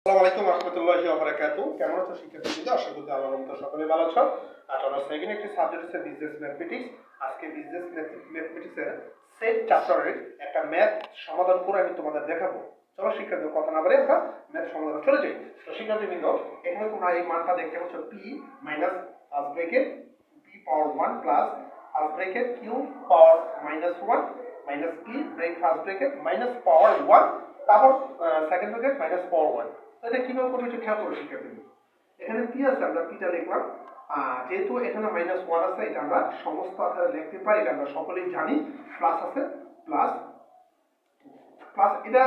আসসালামু আলাইকুম রাহমাতুল্লাহি ওয়া বারাকাতুহু। কেমন আছো শিক্ষার্থীবৃন্দ? আশা করি আল্লাহর রহমতে সকলে ভালো আছো। আর আমরা সেকেন্ড একটি সাবজেক্ট হচ্ছে বিজনেস ম্যাথমেটিক্স। আজকে বিজনেস ম্যাথমেটিক্সের সেট চ্যাপ্টারের একটা ম্যাথ সমাধান করে আমি তোমাদের দেখাবো। চলো শিক্ষার্থীদের কথা না বলে আমরা ম্যাথ সমাধানে চলে যাই। তো শিক্ষার্থীবৃন্দ, এখানে তোমরা এই মানটা দেখতে পাচ্ছ p minus half bracket p power 1 plus half bracket q power -1 minus p break half bracket minus power 1 তারপর সেকেন্ড ব্র্যাকেট মাইনাস পাওয়ার 1। এটা কিভাবে করবে একটু খেয়াল করে শিক্ষার্থী। এখানে p আছে, আমরা pটা লিখলাম। যেহেতু এখানে -1 আছে, এটা আমরা সমস্ত আকারে লিখতে পারি, এটা আমরা সকলেই জানি। প্লাস আছে প্লাস প্লাস, এটা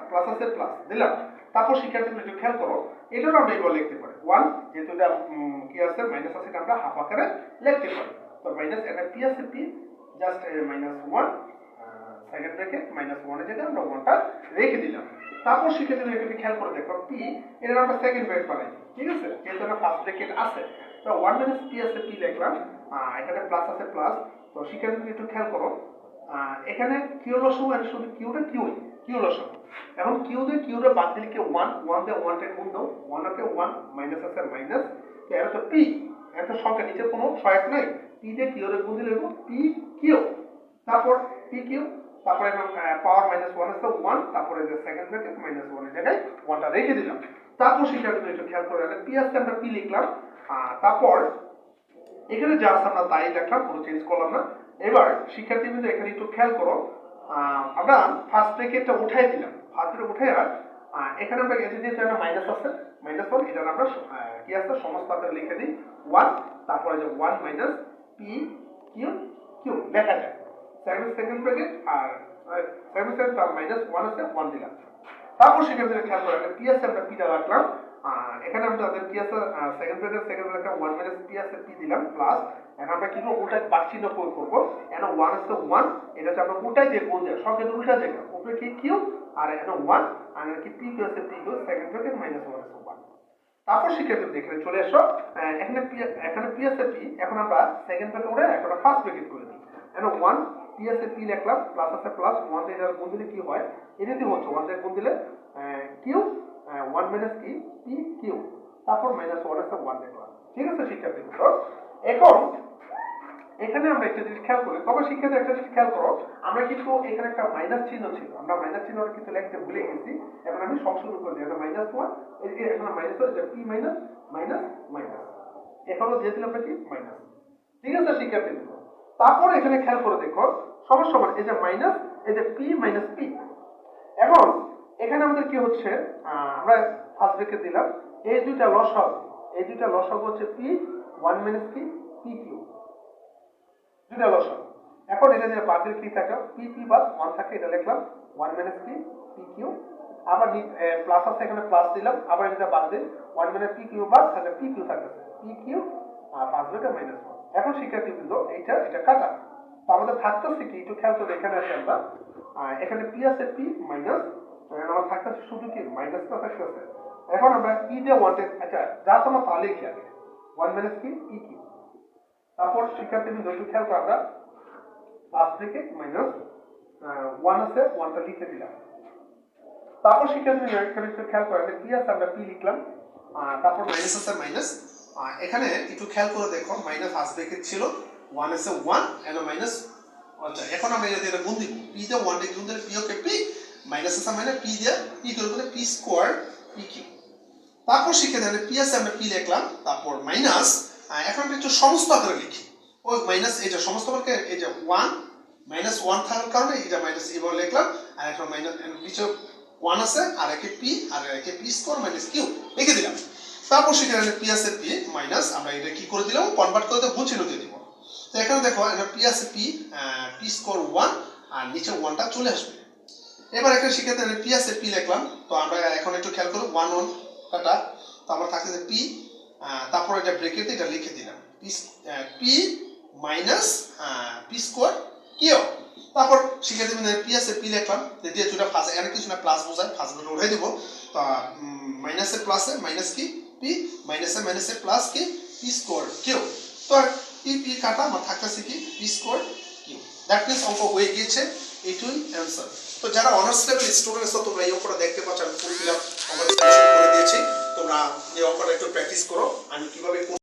প্লাস আছে প্লাস দিলাম। তারপর শিক্ষার্থীরা একটু খেয়াল করো, এটাও আমরা এইভাবে লিখতে পারি 1, যেহেতু এটা কি আছে মাইনাস আছে, এটা আমরা হাফ আকারে লিখতে পারি। তো মাইনাস এটা p আছে, p জাস্ট -1 সেকেন্ড ব্র্যাকেট -1 এর জায়গায় আমরা 1টা রেখে দিলাম। তারপর শিক্ষার্থীরা একটু খেয়াল করে দেখো, p এটা আমরা সেকেন্ড ব্র্যাকেট বানাই, ঠিক আছে, যেহেতু এটা ফার্স্ট ব্র্যাকেট আছে। তো 1 - p আছে, p লিখলাম। এখানে প্লাস আছে প্লাস। তো শিক্ষার্থীরা একটু খেয়াল করো, এখানে কিউ লসাগু, এটা শুধু কিউটা কিউ লসাগু। এখন কিউরে বাদ দিলে কি 1 দিয়ে 1টা গুণ দাও, 1 কে 1 মাইনাস আছে মাইনাস, এটা তো p, এটা তো সংখ্যা, নিচে কোনো সহায়ক নাই। p দিয়ে কিউরে গুণ দিলে হবে p কিউ, তারপর p কিউ, তারপরে পাওয়ার -1 আছে 1, তারপরে যে সেকেন্ড ব্র্যাকেট -1 এর জায়গায় 1টা রেখে দিলাম। তারপর শিক্ষার্থীরা একটু খেয়াল করে, p আছে আমরা p লিখলাম। তারপর এখানে যা আছে আমরা তাই লিখলাম, কোনো চেঞ্জ করলাম না। এবার শিক্ষার্থীবৃন্দ এখানে একটু খেয়াল করো, আমরা ফার্স্ট ব্র্যাকেটটা উঠাই দিলাম। ফার্স্ট ব্র্যাকেট উঠাই এখানে আমরা এসে যেহেতু একটা মাইনাস আছে -1, এটা আমরা কি আছে সমস্ত আকারে লিখে দিই 1, তারপরে যে 1 মাইনাস p কিউ কিউ লেখা যায় সেকেন্ড ব্র্যাকেট, আর সেকেন্ড -1 আছে 1 দিলাম। তারপর শিক্ষার্থীরা খেয়াল করে, p আছে আমরা pটা রাখলাম। এখানে আমাদের কি আছে সেকেন্ড ব্র্যাকেট 1 মাইনাস p আছে p দিলাম প্লাস। এখন আমরা কি করব, উল্টায় বাক চিহ্ন প্রয়োগ করব। এখানে 1 আছে 1, এটা হচ্ছে আমরা উল্টায় দিয়ে গুণ দেব, সংখ্যাটা উল্টা দেব, উপরে কি কিউ আর এখানে 1, আর কি p কিউ আছে p কিউ, সেকেন্ড ব্র্যাকেট -1 আছে 1। তারপর শিক্ষার্থীরা এখানে চলে আসো, এখানে p আছে p, এখন আমরা সেকেন্ড ব্র্যাকেট উঠে একটা ফার্স্ট ব্র্যাকেট করে দিই। এখানে 1 p আছে p লিখলাম, প্লাস আছে প্লাস, 1 দিয়ে এটা গুণ দিলে কি হয়, এটাতে হচ্ছে 1 দিয়ে গুণ দিলে কিউ 1 মাইনাস কি p কিউ, তারপর -1 আছে 1 দেখলাম, ঠিক আছে শিক্ষার্থীবৃন্দ। এখন এখানে আমরা একটা জিনিস খেয়াল করি, তবে শিক্ষার্থী একটা জিনিস খেয়াল করো, আমরা কিন্তু এখানে একটা মাইনাস চিহ্ন ছিল, আমরা মাইনাস চিহ্নটা কিন্তু লিখতে ভুলে গেছি। এখন আমি সংশোধন করে দিই, এটা -1, এখানে মাইনাস হচ্ছে p মাইনাস মাইনাস মাইনাস, এখানে দিয়ে দিলাম আমরা কি মাইনাস, ঠিক আছে শিক্ষার্থীবৃন্দ। তারপর এখানে খেয়াল করে দেখো, সমস্যা মানে এই যে মাইনাস, এই যে p মাইনাস p। এখন এখানে আমাদের কি হচ্ছে, আমরা ফার্স্ট ব্র্যাকেট দিলাম, এই দুইটা লসাগু হচ্ছে p 1 মাইনাস কি p কিউ, দুইটা লসাগু। এখন এটা যে বাদ দিলে কি থাকে, p p বাদ 1 থাকে, এটা লিখলাম 1 মাইনাস কি p কিউ, আবার প্লাস আছে এখানে প্লাস দিলাম, আবার এটা বাদ দিই 1 মাইনাস p কিউ বাদ তাহলে p কিউ থাকতেছে p কিউ আর 5 ব্র্যাকেট -1। এখন শিক্ষার্থীবৃন্দ এটা কাটা, তো আমাদের থাকতেছে কি, একটু খেয়াল করে এখানে আছে আমরা, এখানে p আছে p মাইনাস, আমার থাকতেছে শুধু কি মাইনাসটা থাকতেছে। এখন আমরা p দিয়ে 1 আচ্ছা যা তোমার তা লিখি আগে, 1 মাইনাস কি p কিউ। তারপর শিক্ষার্থীবৃন্দ একটু খেয়াল করে, আমরা ফার্স্ট ব্র্যাকেট -1 আছে 1টা লিখে দিলাম। তারপর শিক্ষার্থীবৃন্দ এখানে একটু খেয়াল করে, p আছে আমরা p লিখলাম, তারপর মাইনাস আছে মাইনাস। এখানে একটু খেয়াল করে দেখো, মাইনাস ফার্স্ট ব্র্যাকেট ছিল, 1 আছে 1 এন্ড মাইনাস, আচ্ছা এখন আমরা এটা গুণ দিব, p দিয়ে 1 দিয়ে গুণ দিলে p ওকে p, মাইনাস আছে মাইনাস p দিয়ে p করে p স্কয়ার p কিউ। তারপর শিক্ষার্থীরা p আছে আমরা p লিখলাম, তারপর মাইনাস, এখন আমরা একটু সমস্ত আকারে লিখি, ওই মাইনাস এটা সমস্ত আকারে, এই যে 1 -1 থাকার কারণে এটা মাইনাস এভাবে লিখলাম, আর এখন মাইনাস নিচে 1 আছে, আর একে p আর একে p স্কয়ার মাইনাস কিউ লিখে দিলাম। তারপর সেখানে p আছে p মাইনাস, আমরা এটা কি করে দিলাম, কনভার্ট করে ভুল চিহ্ন দিয়ে দিব। তো এখানে দেখো এটা p আছে p স্কয়ার 1, আর নিচে 1টা চলে আসবে। এবার এখানে শিক্ষার্থীরা p আছে p লিখলাম, তো আমরা এখন একটু খেয়াল করব 1 1 কাটা, তো আমরা থাকতেছে p, তারপর এটা ব্র্যাকেটে এটা লিখে দিলাম p minus p square Q. তারপর শিক্ষার্থীরা p আছে p লিখলাম, দিয়ে দুটো ফার্স্ট এখানে কিছু না প্লাস বোঝায়, ফার্স্ট ব্র্যাকেট উঠাই দেব। তো মাইনাসে প্লাসে মাইনাস কি p, মাইনাসে প্লাস কি p স্কয়ার কিউ। তো p কাটা আমার থাকতেছে কি p square Q. That means অঙ্ক হয়ে গিয়েছে, এটাই অ্যানসার। তো যারা অনার্স লেভেল স্টুডেন্টস তোমরা এই অঙ্কটা দেখতে পাচ্ছ, আমি ফুল ফিল আপ আমাদের করে দিয়ে অঙ্কটা একটু প্র্যাকটিস করো আমি কিভাবে